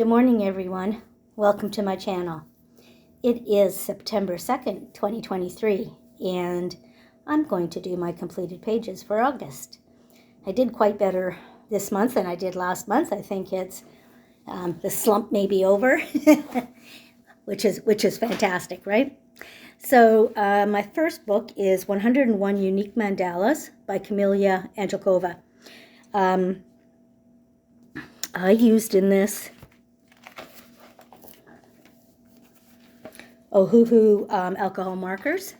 Good morning, everyone. Welcome to my channel. It is September 2nd, 2023, and I'm going to do my completed pages for August. I did quite better this month than I did last month. I think it's the slump may be over, which is fantastic, right? So my first book is 101 Unique Mandalas by Camelia Angelkova. I used in this Ohuhu alcohol markers.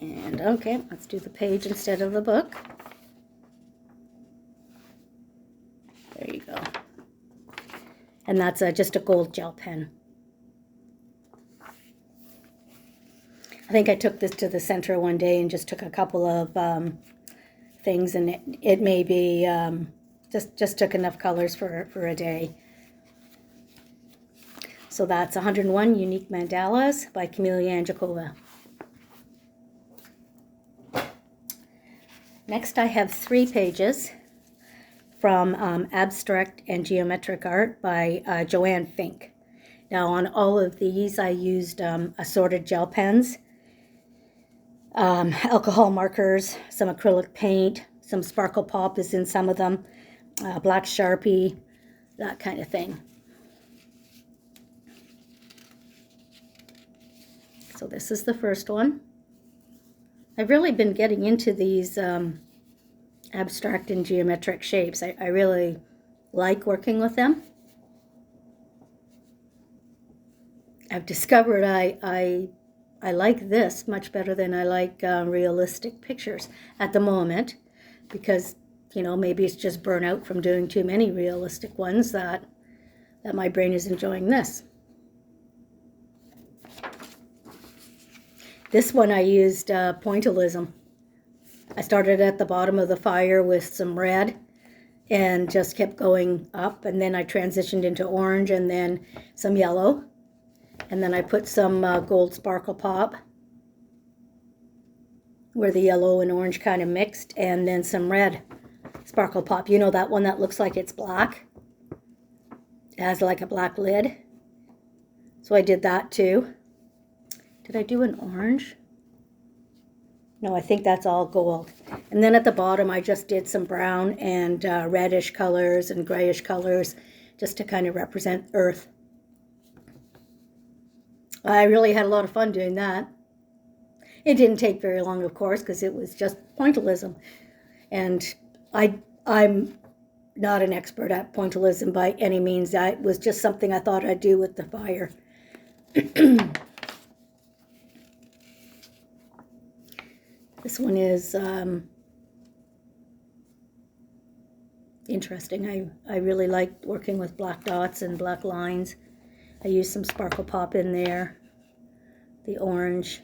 And okay, let's do the page instead of the book. There you go. And that's just a gold gel pen. I think I took this to the center one day and just took a couple of things, and it may be just took enough colors for a day. So that's 101 Unique Mandalas by Camelia Angelkova. Next, I have 3 pages from Abstract and Geometric Art by Joanne Fink. Now, on all of these, I used assorted gel pens, alcohol markers, some acrylic paint, some Sparkle Pop is in some of them, black Sharpie, that kind of thing. So this is the first one. I've really been getting into these abstract and geometric shapes. I really like working with them. I've discovered I like this much better than I like realistic pictures at the moment, because, you know, maybe it's just burnout from doing too many realistic ones that my brain is enjoying this. This one I used pointillism. I started at the bottom of the fire with some red and just kept going up, and then I transitioned into orange and then some yellow, and then I put some gold Sparkle Pop where the yellow and orange kind of mixed, and then some red Sparkle Pop. You know, that one that looks like it's black? It has like a black lid. So I did that too. Did I do an orange? No, I think that's all gold. And then at the bottom, I just did some brown and reddish colors and grayish colors just to kind of represent earth. I really had a lot of fun doing that. It didn't take very long, of course, because it was just pointillism. And I'm not an expert at pointillism by any means. That was just something I thought I'd do with the fire. This one is interesting. I really like working with black dots and black lines. I used some Sparkle Pop in there, the orange,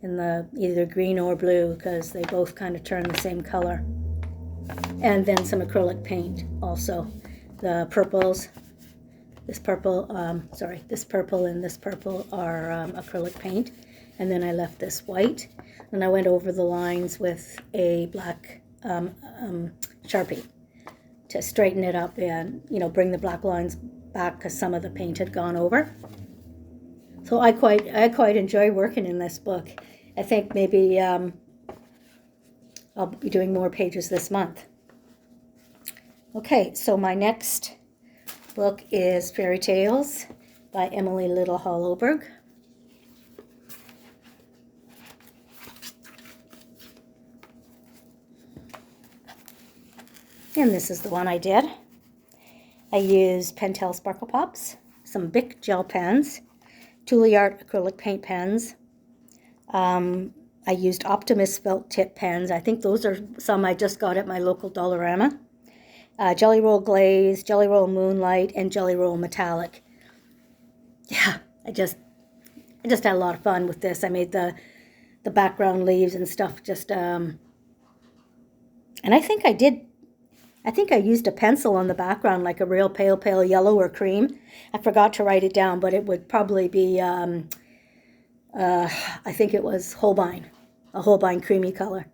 and the either green or blue, because they both kind of turn the same color. And then some acrylic paint also. The purples, this purple and this purple are acrylic paint. And then I left this white, and I went over the lines with a black Sharpie to straighten it up and, you know, bring the black lines back because some of the paint had gone over. So I quite enjoy working in this book. I think maybe I'll be doing more pages this month. Okay, so my next book is Fairy Tales by Emily Little Hollowberg. And this is the one I did. I used Pentel Sparkle Pops, some Bic gel pens, Toolyart acrylic paint pens. I used Optimus felt tip pens. I think those are some I just got at my local Dollarama. Jelly Roll Glaze, Jelly Roll Moonlight, and Jelly Roll Metallic. Yeah, I just had a lot of fun with this. I made the background leaves and stuff just, and I think I used a pencil on the background, like a real pale yellow or cream. I forgot to write it down, but it would probably be, I think it was Holbein, a Holbein creamy color.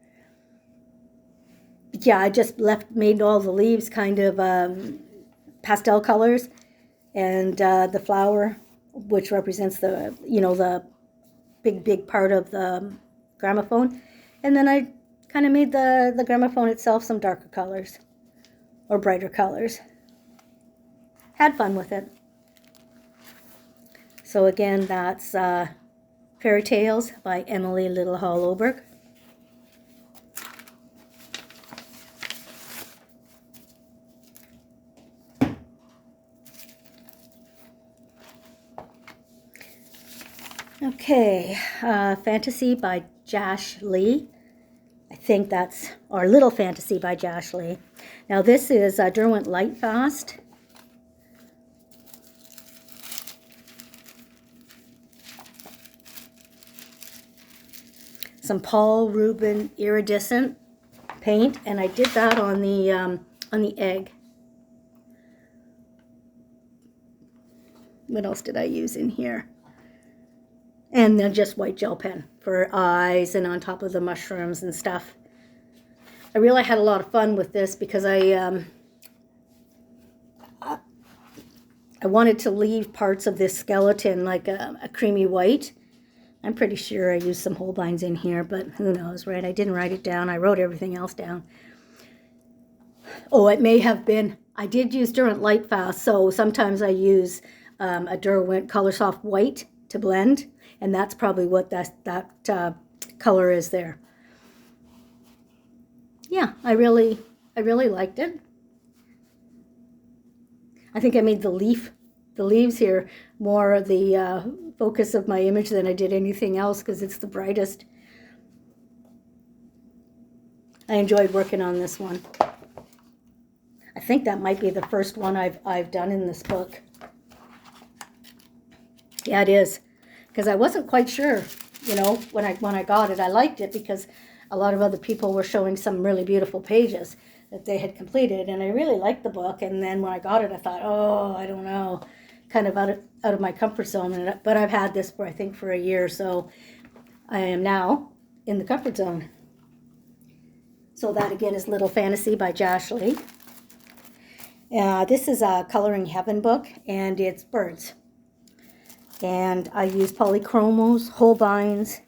yeah, I just made all the leaves kind of pastel colors, and the flower, which represents the, the big part of the gramophone. And then I kind of made the gramophone itself some darker colors or brighter colors. Had fun with it. So again, that's Fairy Tales by Emily Little Hall Oberg. Okay, Fantasy by Josh Lee. I think that's our Little Fantasy by Josh Lee. Now this is Derwent Lightfast. Some Paul Rubin iridescent paint, and I did that on the egg. What else did I use in here? And then just white gel pen for eyes and on top of the mushrooms and stuff. I really had a lot of fun with this because I wanted to leave parts of this skeleton like a creamy white. I'm pretty sure I used some Holbeins in here, but who knows, right? I didn't write it down. I wrote everything else down. Oh, it may have been, I did use Derwent Lightfast, so sometimes I use a Derwent Color Soft White to blend, and that's probably what that color is there. Yeah, I really liked it. I think I made the leaves here more the focus of my image than I did anything else because it's the brightest. I enjoyed working on this one. I think that might be the first one I've done in this book. Yeah, it is, because I wasn't quite sure, when I got it. I liked it because a lot of other people were showing some really beautiful pages that they had completed, and I really liked the book. And then when I got it, I thought, oh, I don't know, kind of out of my comfort zone. But I've had this I think for a year, so I am now in the comfort zone. So that again is Little Fantasy by Josh Lee. This is a Coloring Heaven book, and it's birds. And I use polychromos, Holbeins.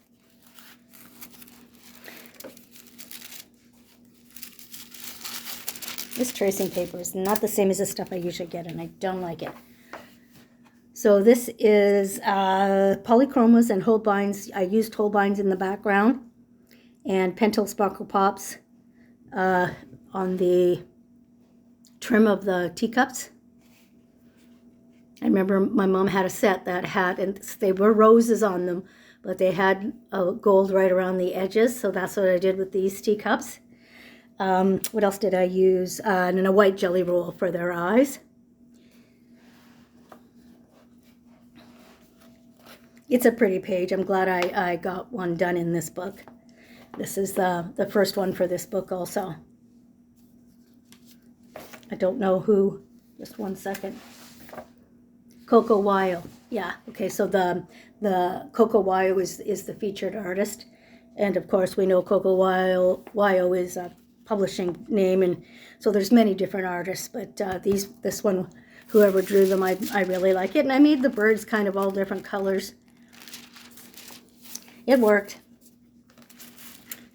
This tracing paper is not the same as the stuff I usually get, and I don't like it. So this is polychromos and Holbeins. I used Holbeins in the background, and Pentel Sparkle Pops on the trim of the teacups. I remember my mom had a set that had, and they were roses on them, but they had gold right around the edges, so that's what I did with these teacups. What else did I use? And then a white jelly roll for their eyes. It's a pretty page. I'm glad I got one done in this book. This is the first one for this book also. I don't know who, just one second. Coco Wyo. Yeah, okay, so the Coco Wyo is the featured artist. And of course we know Coco Wyo is a publishing name, and so there's many different artists, but this one, whoever drew them, I really like it. And I made the birds kind of all different colors. It worked.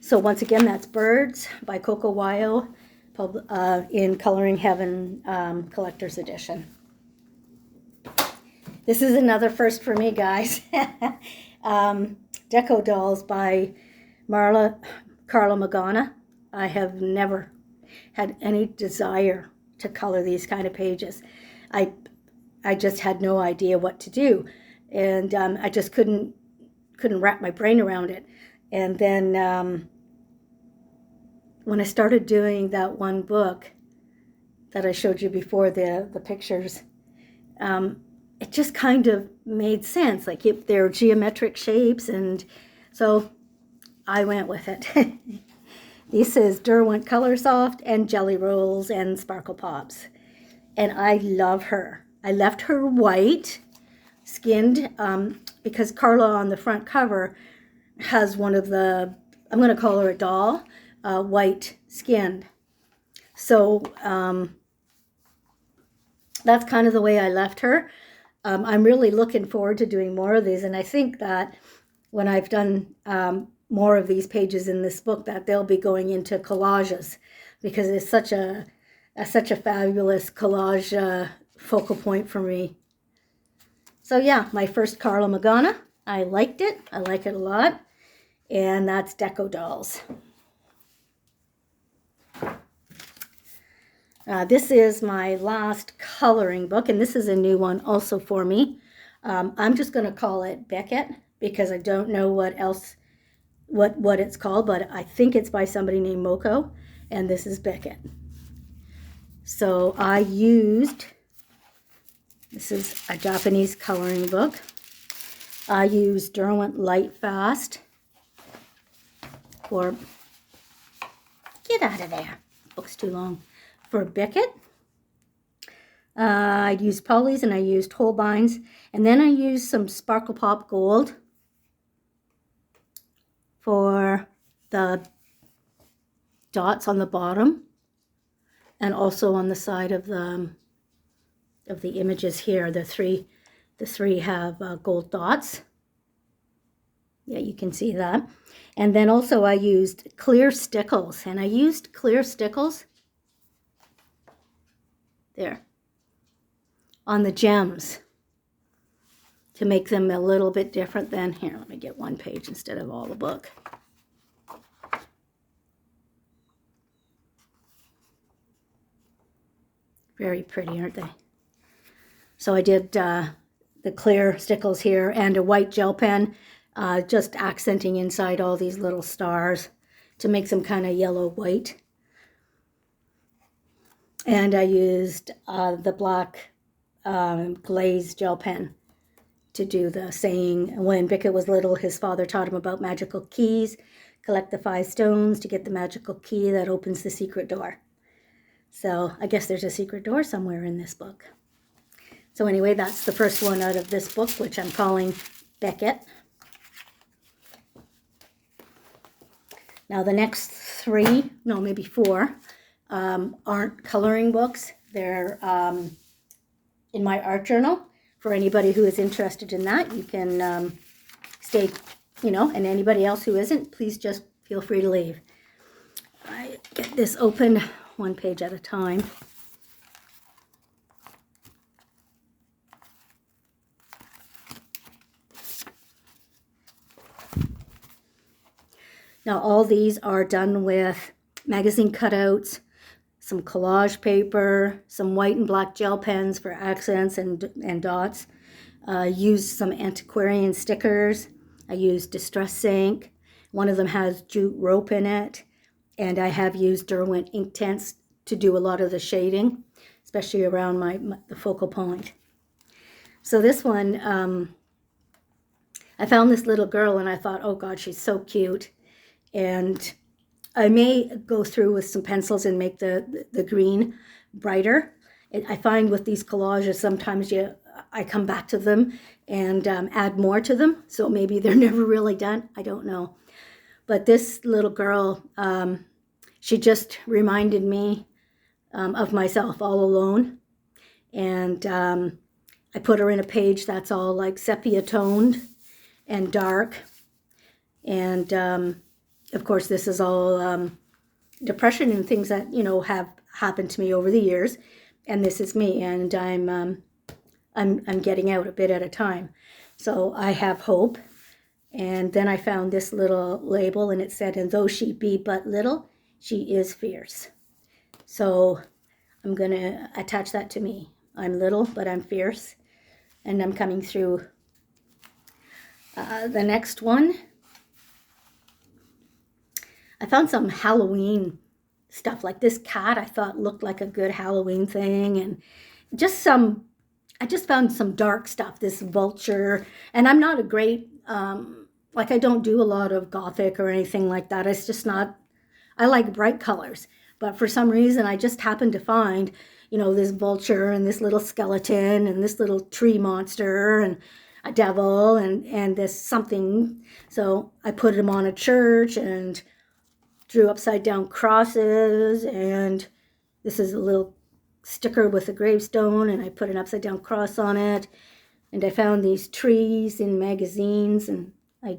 So once again, that's Birds by Coco Wyo in Coloring Heaven Collector's Edition. This is another first for me, guys. Deco Dolls by Carla Magana. I have never had any desire to color these kind of pages. I just had no idea what to do, and I just couldn't wrap my brain around it. And then when I started doing that one book that I showed you before, the pictures, it just kind of made sense. Like they're geometric shapes, and so I went with it. This is Derwent Color Soft and Jelly Rolls and Sparkle Pops. And I love her. I left her white skinned because Carla on the front cover has one of the, I'm going to call her a doll, white skinned. So that's kind of the way I left her. I'm really looking forward to doing more of these, and I think that when I've done more of these pages in this book, that they'll be going into collages, because it's such a fabulous collage focal point for me. So yeah, my first Carla Magana. I liked it. I like it a lot. And that's Deco Dolls. This is my last coloring book, and this is a new one also for me. I'm just going to call it Beckett because I don't know what else, what it's called, but I think it's by somebody named Moko, and this is Beckett. So I used, this is a Japanese coloring book. I used Derwent Lightfast for, get out of there, book's too long, for Beckett. I used Polly's and I used Holbein's, and then I used some Sparkle Pop Gold for the dots on the bottom and also on the side of the images here. The three have gold dots. Yeah, you can see that. And then also I used clear stickles, and I used clear stickles there on the gems to make them a little bit different than, here, let me get one page instead of all the book. Very pretty, aren't they? So I did the clear stickles here and a white gel pen, just accenting inside all these little stars to make them kind of yellow-white. And I used the black glaze gel pen to do the saying. When Beckett was little, his father taught him about magical keys. Collect the 5 stones to get the magical key that opens the secret door. So I guess there's a secret door somewhere in this book. So anyway, that's the first one out of this book, which I'm calling Beckett. Now the next 3, no, maybe 4, aren't coloring books. They're in my art journal. For anybody who is interested in that, you can stay, and anybody else who isn't, please just feel free to leave. I get this open one page at a time. Now all these are done with magazine cutouts, some collage paper, some white and black gel pens for accents and dots. Used some antiquarian stickers. I used Distress ink. One of them has jute rope in it. And I have used Derwent Inktense to do a lot of the shading, especially around the focal point. So this one, I found this little girl and I thought, oh God, she's so cute. And I may go through with some pencils and make the green brighter. I find with these collages, sometimes I come back to them and add more to them. So maybe they're never really done. I don't know. But this little girl, she just reminded me of myself all alone. And I put her in a page that's all like sepia toned and dark. And of course, this is all depression and things that, have happened to me over the years. And this is me, and I'm getting out a bit at a time. So I have hope. And then I found this little label, and it said, and though she be but little, she is fierce. So I'm going to attach that to me. I'm little, but I'm fierce. And I'm coming through. The next one, I found some Halloween stuff. Like this cat, I thought looked like a good Halloween thing. And I just found some dark stuff, this vulture. And I'm not a great, I don't do a lot of gothic or anything like that. It's just not, I like bright colors. But for some reason, I just happened to find, this vulture and this little skeleton and this little tree monster and a devil and this something. So I put them on a church and drew upside down crosses and This is a little sticker with a gravestone, and I put an upside down cross on it. And I found these trees in magazines, and I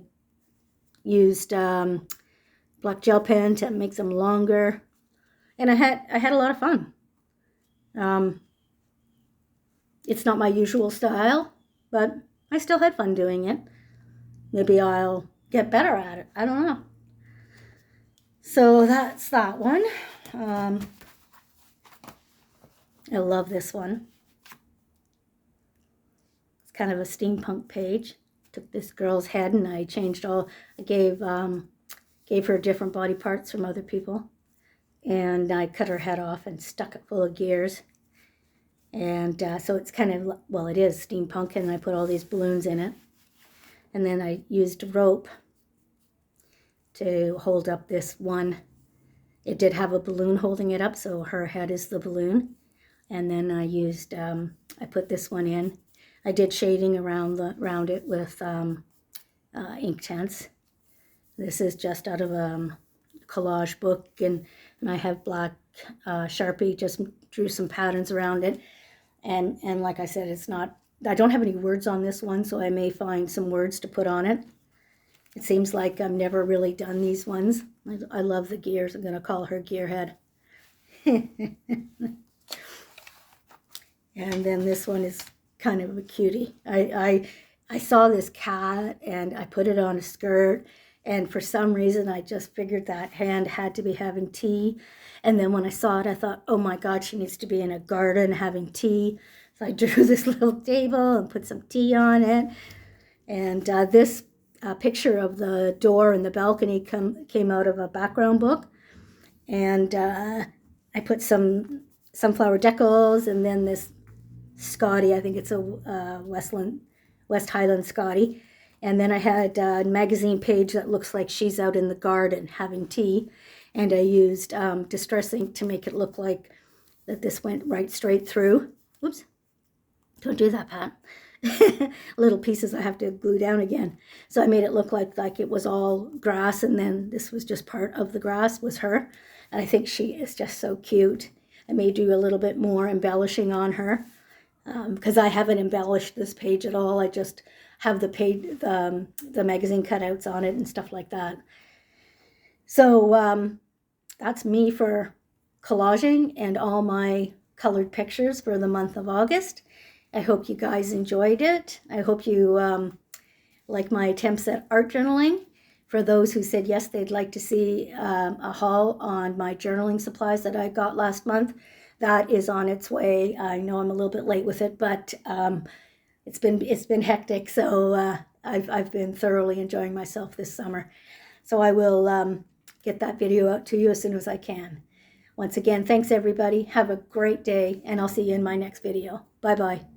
used black gel pen to make them longer. And I had a lot of fun. It's not my usual style, but I still had fun doing it. Maybe I'll get better at it. I don't know. So that's that one. I love this one. It's kind of a steampunk page. Took this girl's head and I changed all. I gave her different body parts from other people, and I cut her head off and stuck it full of gears. And so it's kind of, well, it is steampunk, and I put all these balloons in it. And then I used rope to hold up this one. It did have a balloon holding it up, so her head is the balloon. And then I used, I put this one in. I did shading around it with Inktense. This is just out of a collage book, and I have black Sharpie, just drew some patterns around it. And like I said, it's not, I don't have any words on this one, so I may find some words to put on it. It seems like I've never really done these ones. I love the gears. I'm going to call her Gearhead. And then this one is kind of a cutie. I saw this cat and I put it on a skirt, and for some reason I just figured that hand had to be having tea. And then when I saw it, I thought, oh my God, she needs to be in a garden having tea. So I drew this little table and put some tea on it. And this picture of the door and the balcony came out of a background book. And I put some sunflower decals, and then this Scotty, I think it's a West Highland Scotty. And then I had a magazine page that looks like she's out in the garden having tea. And I used Distress ink to make it look like that this went right straight through. Oops, don't do that, Pat. Little pieces I have to glue down again. So I made it look like it was all grass, and then this was just part of the grass was her. And I think she is just so cute. I may do a little bit more embellishing on her, because I haven't embellished this page at all. I just have the page, the magazine cutouts on it and stuff like that. So that's me for collaging and all my colored pictures for the month of August. I hope you guys enjoyed it. I hope you like my attempts at art journaling. For those who said yes, they'd like to see a haul on my journaling supplies that I got last month, that is on its way. I know I'm a little bit late with it, but it's been hectic. So I've been thoroughly enjoying myself this summer. So I will get that video out to you as soon as I can. Once again, thanks everybody. Have a great day, and I'll see you in my next video. Bye-bye.